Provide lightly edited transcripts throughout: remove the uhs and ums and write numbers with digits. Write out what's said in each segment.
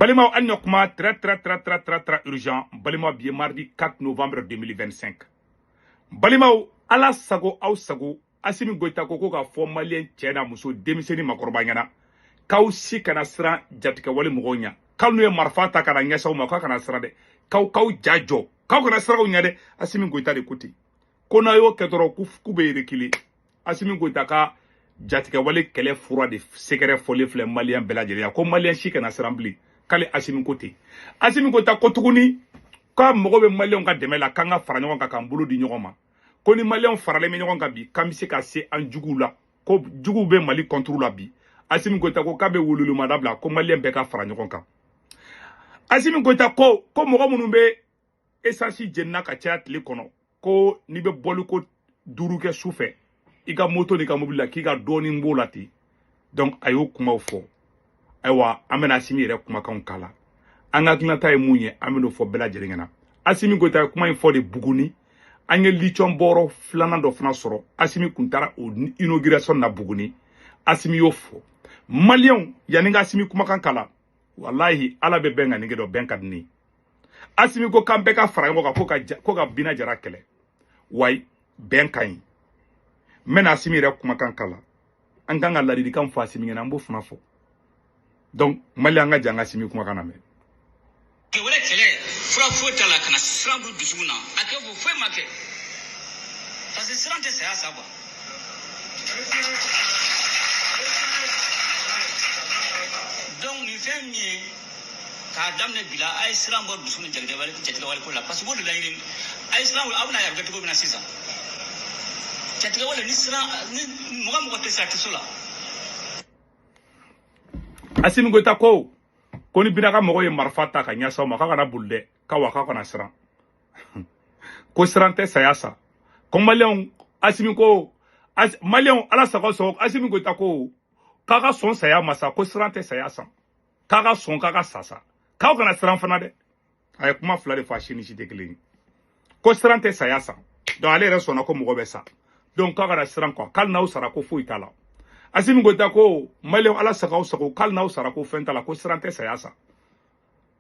Balima Anyokma, très urgent. Balima bien mardi 4 novembre 2025. Balima ala sago au sago. Asimi goita koko ka fo malien tchena muso demiseni makorbanyana. Kau si kana sran jatika wale mugonya. Kau nuye marfata kana nyasa uma kana sran de. Kau jajo. Kau kana sran nyade asimi goita de kuti. Kona yo ketoro kube rekili. Asimi goita ka jatika wale kele fura de sekere folie fle malien belajeria. Ko malien si kana sran bli. Kale asimi kote. Asimi goita kotuguni. Ka mogobe malien ka demela kanga faranyo ka kambulu di nyogoma. Ko ni malien farale me ɲɔgɔn kan bi kamisi ka se an jugu la ko jugu be Mali contre la bi Asimi Goita ko kabe wululu madabla ko malien be ka fara ɲɔgɔn kan Asimi Goita ko mɔgɔ minnu be essence jenna ka caya tile kɔnɔ ko ni be bɔli ko duuru kɛ su fɛ I ka moto ni ka mobile la k'i ka dɔɔni b'o la ten donc a y'o kumaw fɔ ayiwa an bɛna Asimi yɛrɛ kumakanw kala an ka tilata ye mun ye an bɛn'o fɔ bɛɛ lajɛlen ɲɛna Asimi Goita ye kuma in fɔ de Buguni an ye lithium bɔrɔ filanan dɔ fana sɔrɔ Asimi kun taara o inauguration na Buguni Asimi y'o fɔ malien yani ka Asimi kumakan kala wallahi ala bɛ bɛn ka nege dɔ bɛn ka di ne Asimi ko kan bɛɛ ka fara ɲɔgɔn kan ko ka Bina Jara kɛlɛ wayi bɛn ka ɲi n bɛna Asimi yɛrɛ kumakan kala an kan ka ladilikan fɔ Asimi ɲɛna an b'o fana fɔ donc malien an ka jan ka Asimi kumakan na mɛn fura foyi t'a la kana siran don dusukun na a kɛ fɔ foyi ma kɛ parce que siran tɛ saya sa quoi donc nin fɛn min ye k'a daminɛ bi la a ye siran bɔ dusukun ni jatigɛ wale ko la parce que b'o de laɲini a ye siran aw bɛna yɛrɛ kɛ cogo min na sisan jatigɛ wale ni siran ni mɔgɔ tɛ se a tɛ so la Asimi Goita ko ni Bina ka mɔgɔ ye marifa ta ka ɲɛsaw ma k'a kana boli dɛ k'a kana siran ko siran tɛ saya sa ko malien Asimi ko malien ala sago sɔgɔ Asimi Goita ko k'a ka sɔn saya ma sa ko siran tɛ saya sa k'a ka sɔn k'a ka sa sa k'aw kana siran fana dɛ a ye kuma fila de fɔ a si ni si tɛ kelen ye ko siran tɛ saya sa donc ale yɛrɛ sɔnna ko mɔgɔ bɛ sa donc k'a kana siran quoi k'ali n'aw sara ko foyi t'a la Asimi Goita ko malien ala sago k'ali n'aw sara ko fɛn t'a la ko siran tɛ saya sa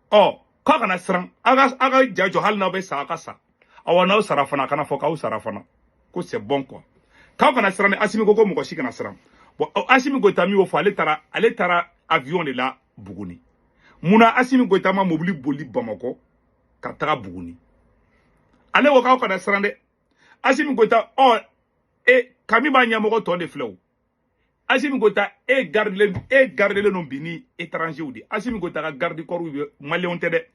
k'a kana siran a ka jajɔ hali n'aw bɛ sa a ka sa awa n'aw sara fana a kana fɔ k'aw sara fana ko c'est bon quoi k'aw kana siran ni Asimi ko mɔgɔ si kana siran bon Asimi Goita min y'o fɔ ale taara avion de la Buguni munna Asimi Goita ma mobili boli Bamakɔ ka taga Buguni ale ko k'aw kana siran dɛ Asimi Goita Kami b'a ɲɛmɔgɔ tɔ de filɛ o Asimi Goita gardelen non bi ni étranger di Asimi Goita ka garde corps malien tɛ dɛ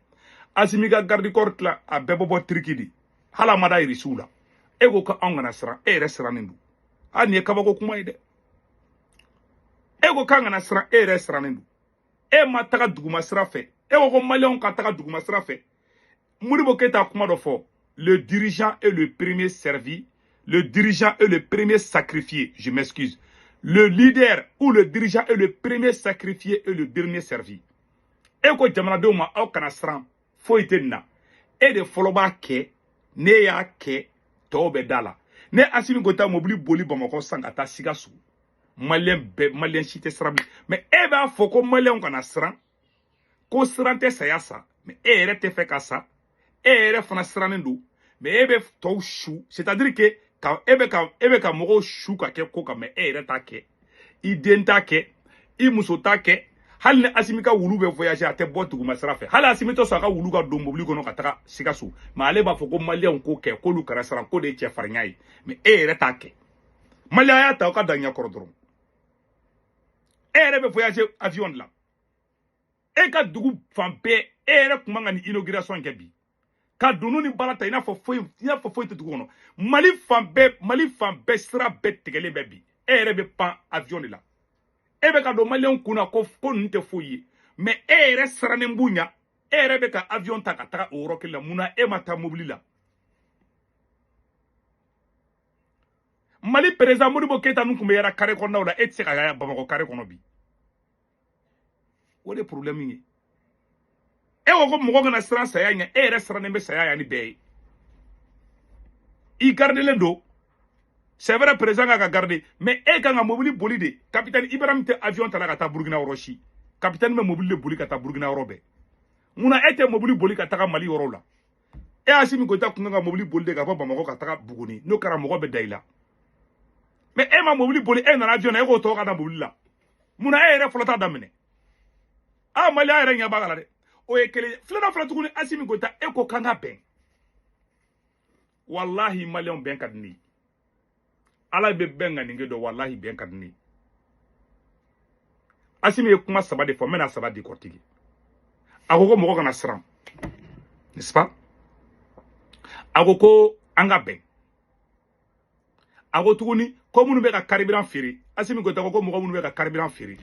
Asimi ka garde corps tila a bɛɛ bɔ Turki di hala ma da irisiw la ko ka anw kana siran yɛrɛ sirannen don nin ye kabako kuma ye dɛ ko k'an kana siran yɛrɛ sirannen don ma taga duguma sira fɛ ko malien ka taga duguma sira fɛ Modibo Keita kuma dɔ fɔ le dirigeant est le premier servi le dirigeant est le premier sacrifié je m'excuse le leader ou le dirigeant est le premier sacrifié et le dernier servi. Ko jamanadenw ma aw kana siran foyi tɛ nin na de fɔlɔ b'a kɛ ne y'a kɛ tɔw bɛ da la ne Asimi Goita mobili boli Bamakɔ san ka taa Sikaso malien si tɛ siran mais b'a fɔ ko malien kana siran ko siran tɛ saya sa mais yɛrɛ tɛ fɛ ka sa yɛrɛ fana sirannen don mais bɛ tɔw su c'est-à-dire que e bɛ ka mɔgɔw su ka kɛ ko kan mais yɛrɛ t'a kɛ I den t'a kɛ I muso t'a kɛ hali ni Asimi ka wulu bɛ voyager a tɛ bɔ duguma sira fɛ hali Asimi tɛ sɔn a ka wulu ka don mobili kɔnɔ ka taga Sikaso mais ale b'a fɔ ko malien ko kɛ k'olu kana siran ko de ye cɛfarinya ye mais yɛrɛ t'a kɛ malien y'a ta aw ka da ɲɛ kɔrɔ dɔrɔn yɛrɛ bɛ voyager avion de la ka dugu fan bɛɛ yɛrɛ kun man ka ni inauguration kɛ bi ka dunu ni bala ta i n'a fɔ foyi tɛ dugu kɔnɔ Mali fan bɛɛ sira bɛɛ tigɛlen bɛ bi yɛrɛ bɛ pan avion de la bɛ ka don malien kunna ko ninnu tɛ foyi ye mais yɛrɛ sirannen b'u ɲa yɛrɛ bɛ ka avion ta ka taga o yɔrɔ kelen la munna ma taa mobili la Mali président Modibo Keita nun kun bɛ yɛrɛ carré kɔnɔnaw la tɛ se ka y'a Bamakɔ carré kɔnɔ bi o de problème ye ko mɔgɔ kana siran saya ɲɛ yɛrɛ sirannen bɛ saya yani bɛɛ ye I gardelen don c'est vrai président ka garder mais kan ka mobili boli de capitaine Ibrahim tɛ avion ta la ka taa Burkina yɔrɔ si capitaine bɛ mobili de boli ka taa Burkina yɔrɔ bɛɛ muna ete mobili boli ka taga Mali yoro la e Assimi Goïta kunga ka mobili boli de ka Bamako ka taga Buguni no kara mogo be daila mais e ma mobili boli e na avion e ko to ka na mobili la muna e re flota damene a Mali a re nya bagala de o e kele flona flota kuni Assimi Goïta e ko kanga ben wallahi Malion ben kadni ala be benga ninge do wallahi ben kadni Assimi e kuma saba de fo mena saba di kortigi agogo mogo kana sram n'est-ce pas agogo anga ben ago tuguni ko munu be ka carburant firi Assimi Goïta ko mogo munu be ka carburant firi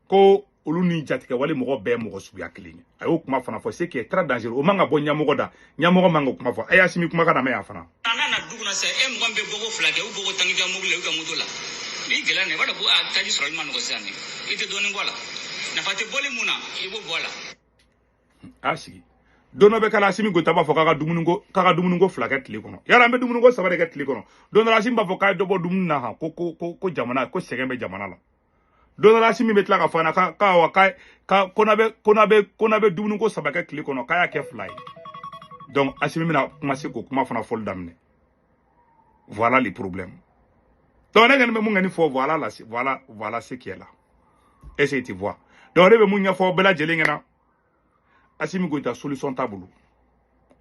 ko olu ni jatika wale mogo be mogo suya kilini ayo kuma fana fo c'est qui est très dangereux o manga bo nyamogo da nyamogo manga kuma fo ay Assimi kuma kana me afana anana duguna sa e mo be bogo flage u bogo tangi jamu le ga mutola ni gela ne bada bu a taji soro man ko sani ite doni ngola na fate boli muna ibo bola asigi dono be kala Assimi Goïta ba fo kaka dumunugo flage tile kono yara be dumunugo sabare ga tile kono dono Assimi ba fo ka dobo dumuna ha ko jamana ko segembe jamana la dono Assimi betla ka fana ka kona be dumunugo sabaka tile kono ka ya ke fly donc Assimi mina commencer ko kuma fana fol damne voilà les problèmes donc on a mun ngani fo voilà ce qui est là et c'est tu vois donc rebe mun nya fo bela jelengena Assimi Goïta solution tabulu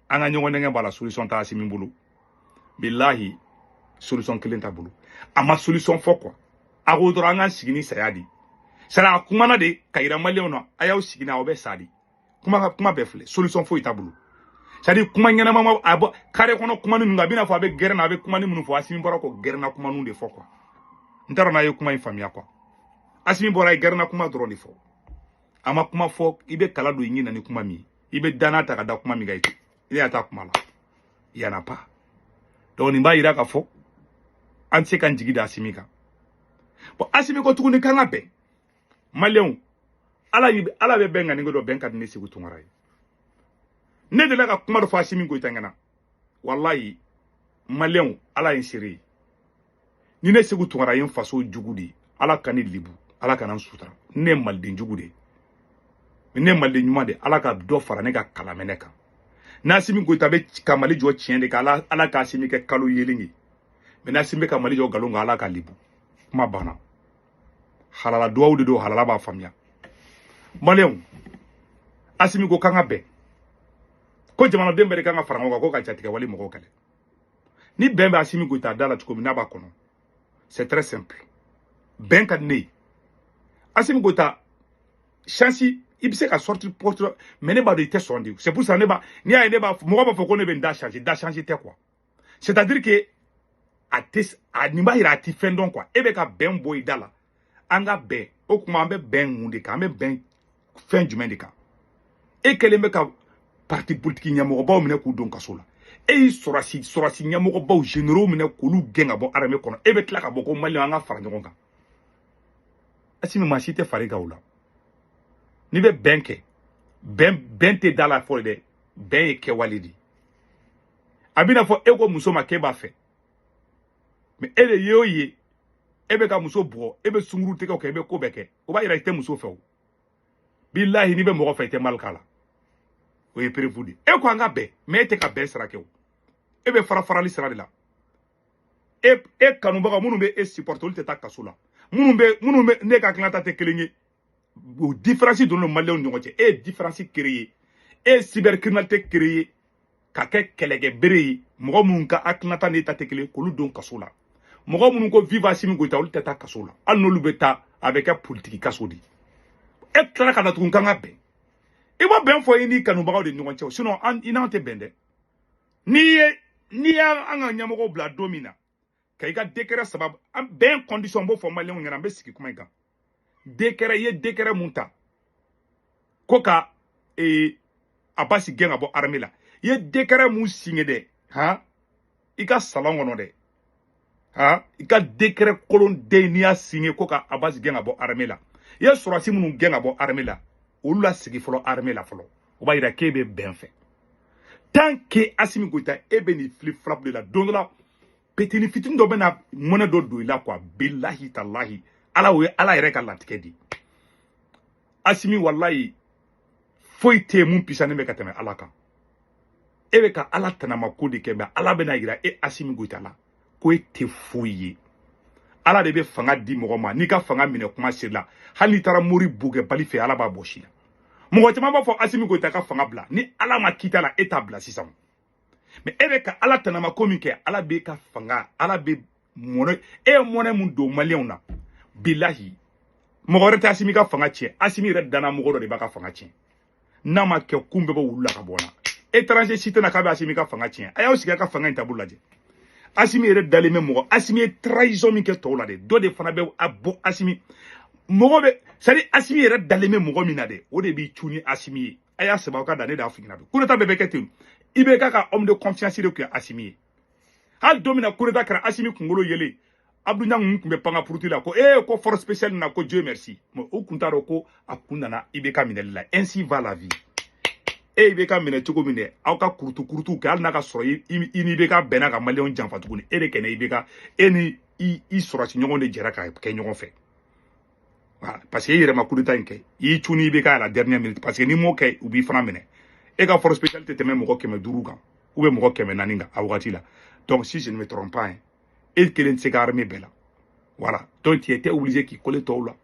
anga nyongo nenge bala solution ta Assimi bulu billahi solution kelen tabulu ama solution fo quoi agodro anga sigini sayadi sara kuma na de kayira Malion no ayaw sigina obe sadi kuma be fle solution fo itabulu sadi kuma nyana mama abo kare kono kuma nu ngabina fo abe gerna abe kuma ni munu fo Assimi bora ko gerna kuma nu de fo quoi ntara na yo kuma infamia quoi Assimi bora gerna kuma drone fo ama kuma fo ibe kala do yingi na ni kuma mi ibe dana ta kada kuma mi gaiti ile ata kuma la yana pa donc ni ba ira ka fo anse kan jigi da Assimi ka bo Assimi ko tukuni kanga be Malion ala be benga ni do benka ni sigu tungarai ne de la ka kuma do fo Assimi Goïta ngana wallahi Malion ala insiri ni ne sigu tungarai en faso jugudi ala kanil libu ala kanan sutra ne malden jugude ne malden nyuma de ala ka do fara ne ka kalamene kan na Assimi Goïta be kamali jo tiende ka ala ka Assimi ke kalo yelingi mais na Assimi ka mali jo galonga ala ka libu kuma bana halala duwa de do halala ba famia Malion Assimi ko kanga be ko jamana dembe kanga farango ko ka chatika wali moko kale ni bembe Assimi Goïta dala tuko minaba kono c'est très simple ben kadne Assimi Goïta chansi ibse ka sortir porte mais ne ba de te sondi c'est pour ça ne ba ni a ne ba mo ba foko ne ben da changer te quoi c'est-à-dire que a ni ba ira ti fendon quoi e be ka ben boy dala anga be o kuma be ben munde ka me ben fin du monde ka e kele me ka parti politique nyamo ba o mine ku don kasola e sorasi nyamo ba o généraux mine ku lu genga bo armée kono e be tla ka bo ko Mali anga fara ngon ka Assimi ma cité fariga ola ni be benke ben te dala fo de ben ke walidi abina fo ego muso ma ke ba fe mais ele yoye ebe ka muso bo ebe sunguru te ka ko ebe ko beke o ba ira ite muso fe o billahi ni be mo fa ite malkala o e prefudi e ko anga be me te ka be sara ke o ebe fara li sara de la e kanu ba munu be e supporter te ta kasula munu be ne ka klanta te kelenye o différence de nos Maliens ñoŋote e différence créé e cybercriminalité créé ka ke kelege bere mogo mun ka aknata ne ta tekele kolu don kasola mogo mun ko viva Assimi Goïta ol tata kasola al no lubeta avec un politique kasodi e tara kana tun kanga be e ba ben fo ni kanu baga de ñoŋote sinon ina te bende ni ya anga nyamogo bla domina kay ga décret sabab am ben condition bo fo Maliens ngana be siki kuma ga décret munta koka abasi genga bo armée la ye décret mun signé de ha ika salon ngono de ha ika décret kolon de ni a signé koka abasi genga bo armée la ye sorasi mun genga bo armée la olu la sigi folo armée la folo o ba ira kebe ben fait tant que Assimi Goïta ebe ni flip flap de la don la petini fitin do bena mona do ila quoi billahi tallahi ala yere ka latike di Assimi wallahi foyi te mun pisani be ka tɛmɛ Ala kan. E be ka Ala tanama ko de kɛ mais Ala bena yira e Assimi Goïta la ko e te foyi ye. Ala de be fanga di mɔgɔ ma n'i ka fanga minɛ kuma sela hali n'i taara mori bugɛ bali fɛ Ala b'a bɔsi la. Mɔgɔ caman b'a fɔ Assimi Goïta ka fanga bila ni Ala ma kita la e t'a bila sisan. Mais e be ka Ala tanama ko min kɛ Ala be ka fanga Ala be mɔnɛ e mɔnɛ mun don maliyɛnw na bilahi mɔgɔ wɛrɛ tɛ Assimi ka fanga tiɲɛ Assimi yɛrɛ danna mɔgɔ dɔ de b'a ka fanga tiɲɛ n'a ma kɛ kun bɛɛ bɛ wulu la ka bɔ na étranger si tɛna k'a bɛ Assimi ka fanga tiɲɛ a y'aw sigi a ka fanga in taabolo lajɛ Assimi yɛrɛ dalen bɛ mɔgɔ Assimi ye trahison min kɛ tɔw la de dɔ de fana bɛ a bɔ Assimi mɔgɔ bɛ c'est à dire Assimi yɛrɛ dalen bɛ mɔgɔ min na dɛ o de b'i cu ni Assimi ye a y'a sɛbɛn aw ka da ne de y'a f'i ɲɛna coup d'état bɛɛ bɛ kɛ ten i bɛ k'a ka homme de confiance de tun ye Assimi ye hali don min na coup d'état kɛra Assimi kunkolo yelen Abdou Niang kun bɛ panga puruti la ko ko force spéciale na ko Dieu merci mais o kun t'a dɔn ko a kun nana IBK minɛli la ainsi va la vie IBK minɛ cogo min dɛ aw ka kurutu kɛ hali n'a ka sɔrɔ i ni IBK bɛnna ka maliyɛnw janfa tuguni e de kɛnɛ IBK e ni i sɔrɔsi ɲɔgɔn de jɛra ka kɛ ɲɔgɔn fɛ voilà parce que i yɛrɛ ma coup d'état in kɛ i y'i cu ni IBK à la dernière minute parce que ni m'o kɛ u b'i fana minɛ e ka force spéciale tɛ tɛmɛ mɔgɔ 500 kan ou bien mɔgɔ 400 kan a wagati la donc si je ne me trompe pas et kelen tɛ se ka armée bɛɛ la voilà donc tu étais obligé k'i coller tɔw la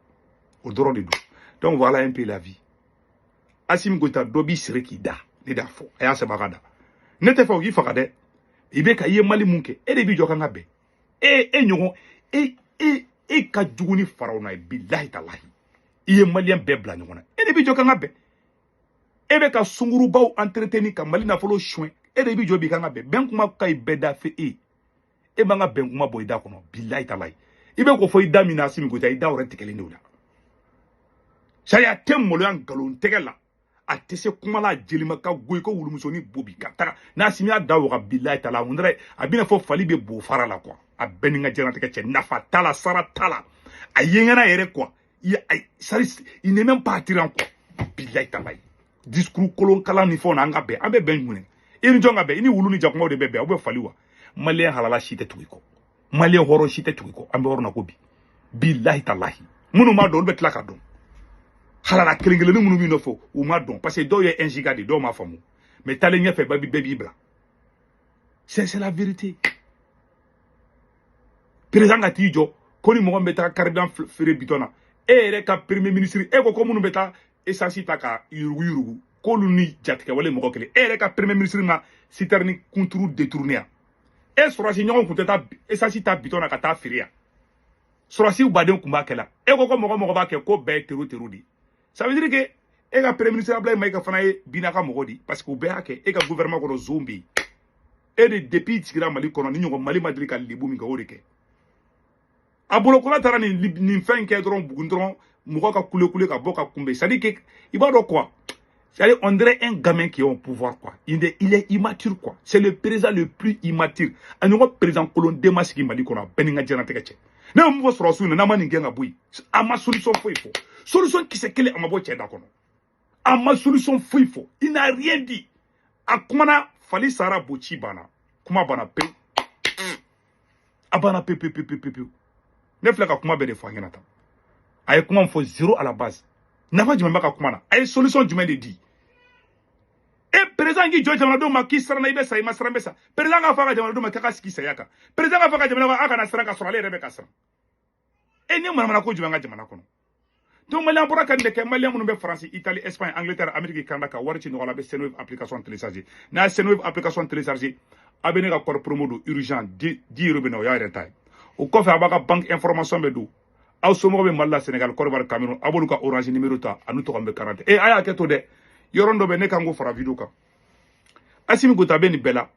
o dɔrɔn de don donc voilà un peu la vie Assimi Goïta dɔ b'i siri k'i da ne d'a fɔ a y'a sɛbɛn a ka da ne tɛ fɛ o k'i faga dɛ i bɛ ka i ye Mali mun kɛ e de b'i jɔ kan ka bɛn e ɲɔgɔn e ka jugu ni faraw na ye bilahi talahi i ye maliyɛn bɛɛ bila ɲɔgɔn na e de b'i jɔ kan ka bɛn e bɛ ka sungurubaw entretenir ka Mali nafolo soin e de b'i jɔ b'i kan ka bɛn bɛn kuma ka ɲi bɛɛ da fɛ e man ka bɛn kuma bɔ i da kɔnɔ bilahi talahi i bɛ ko fɔ i da min na Assimi Goïta i da wɛrɛ tigɛlen de o la sariya tɛ maloya nkalon tɛgɛ la a tɛ se kuma la jelima ka goyi ko wulumusonin bobi ka taga n'Assimi y'a da waga bilahi talahi on dirait a bɛna fɔ fali bɛ bo fara la quoi a bɛɛ ni n ka diɲɛlatigɛ cɛ nafa t'a la sara t'a la a ye ŋana yɛrɛ quoi il n'est même pas attirant quoi bilahi talahi discours kolon kalan ni fɛnw na an ka bɛn an bɛ bɛn jumɛn i ni jɔn ka bɛn i ni wulu ni jakumaw de bɛ bɛn aw bɛ fali wa maliyɛn halala si tɛ tugu i kɔ maliyɛn hɔrɔn si tɛ tugu i kɔ an bɛ yɔrɔ na ko bi bilahi talahi minnu m'a dɔn olu bɛ tila ka dɔn halala kelen-kelennin minnu b'i nɔfɛ u m'a dɔn parce que dɔw ye injiga de dɔw m'a faamu mais taalen ɲɛfɛ bɛɛ b'i bila c'est la vérité président ka t'i jɔ ko ni mɔgɔ min bɛ taa carburant feere bitɔn na e yɛrɛ ka premier ministre e ko minnu bɛ taa essence ta ka yurugu k'olu ni jatigɛwale mɔgɔ kelen e yɛrɛ ka premier ministre ma citerne kunturu détourné yan e sɔrɔsi ɲɔgɔn kun tɛ taa essence ta bitɔn na ka taa feere yan sɔrɔsiw baden kun b'a kɛ la e ko mɔgɔ b'a kɛ ko bɛɛ ye tero de ça veut dire que e ka premier ministre Abdoulaye Maïga fana ye binaka mɔgɔ di parce que u bɛɛ y'a kɛ e ka gouvernement kɔnɔ zone bɛ yen e de depuis sigira Mali kɔnɔ ni ɲɔgɔn Mali ma deli ka lebu min kɛ o de kɛ a bolokola taara nin fɛn in kɛ dɔrɔn Buguni dɔrɔn mɔgɔ ka kule ka bɔ ka kunbɛn c'est à dire que i b'a dɔn quoi c'est à dire on dirait un gamin qui est au pouvoir quoi il est immature quoi c'est le président le plus immature a ɲɔgɔn président kolon den ma sigi Mali kɔnɔ a bɛɛ ni n ka diɲɛlatigɛ cɛ ne ye mun fɔ sɔrɔsiw n'a ma nin gɛn ka bɔ yen a ma solution foyi fɔ solution kisɛ kelen a ma bɔ cɛ da kɔnɔ a ma solution foyi fɔ il n'a rien dit a kumana fali sara boci banna kuma banna pewu a banna pewu ne filɛ ka kuma bɛɛ de fɔ a ɲɛna tan a ye kuma min fɔ zéro à la base nafa jumɛn bɛ ka kuma na a ye solution jumɛn de di e président k'i jɔ jamanadenw ma k'i siranna i bɛ sa i ma siran bɛ sa président k'a fɔ a ka jamanadenw ma k'a ka sigi saya kan président k'a fɔ a ka jamanadenw ma a kana siran ka sɔrɔ ale yɛrɛ bɛ ka siran e ni manamana ko jumɛn ka jamana kɔnɔ donc maliyɛn bɔra ka nin de kɛ maliyɛn minnu bɛ faransi Italie Espagne Angleterre Amérique Canada ka wari ci nɔgɔya la a bɛ Senwave application télécharger n'a ye Senwave application télécharger a bɛ ne ka kɔrɔ promo don urgent 10 euro bɛ na o y'a yɛrɛ ta ye o kɔfɛ a b'a ka banque information bɛ don aw somɔgɔw bɛ Mali la Sénégal Côte d'Ivoire Cameroun a b'olu ka orange numéro ta a n'u tɔgɔ bɛ carte a y'a kɛ to dɛ yɔrɔ dɔ bɛ ne kan k'o fara vidéo kan Assimi Goïta bɛ nin bɛɛ la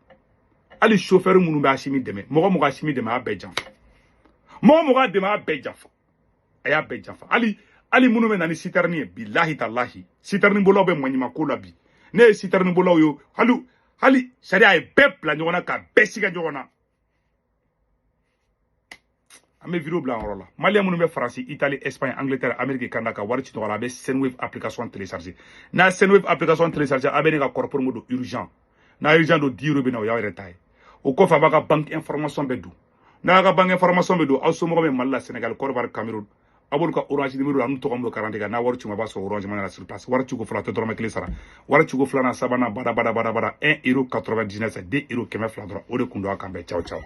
hali chauffeur minnu bɛ Assimi dɛmɛ mɔgɔ Assimi dɛmɛ a y'a bɛɛ janfa mɔgɔ a dɛmɛ a y'a bɛɛ janfa a y'a bɛɛ janfa hali minnu bɛ na ni citerne ye bilahi talahi citerne bolaw bɛ maɲuman ko la bi ne ye citerne bolaw ye hali sariya ye bɛɛ bila ɲɔgɔn na ka bɛɛ siga ɲɔgɔn na an bɛ vidéo bila an yɔrɔ la maliyɛn minnu bɛ faransi Italie Espagne Angleterre Amérique Canada ka wari ci tɔgɔ la a bɛ Senwave application télécharger n'a ye Senwave application télécharger a bɛ ne ka kɔrɔ promo don urgent n'a urgent don 10 euro bɛ na o y'aw yɛrɛ ta ye o kɔfɛ a b'a ka banque information bɛ don n'a ka banque information bɛ don aw somɔgɔw bɛ Mali la Sénégal Côte d'Ivoire Cameroun abolu ka orange numéro anu tɔgɔ mun karante ka n'a wari cuma b'a sɔrɔ orange mana sur place wari cugo fila tɛ dɔrɔmɛ kelen sara wari cugo filanan sabanan bada 1 euro 99 2 euro 200 dɔrɔn o de kun don a kan bɛɛ ciao ciao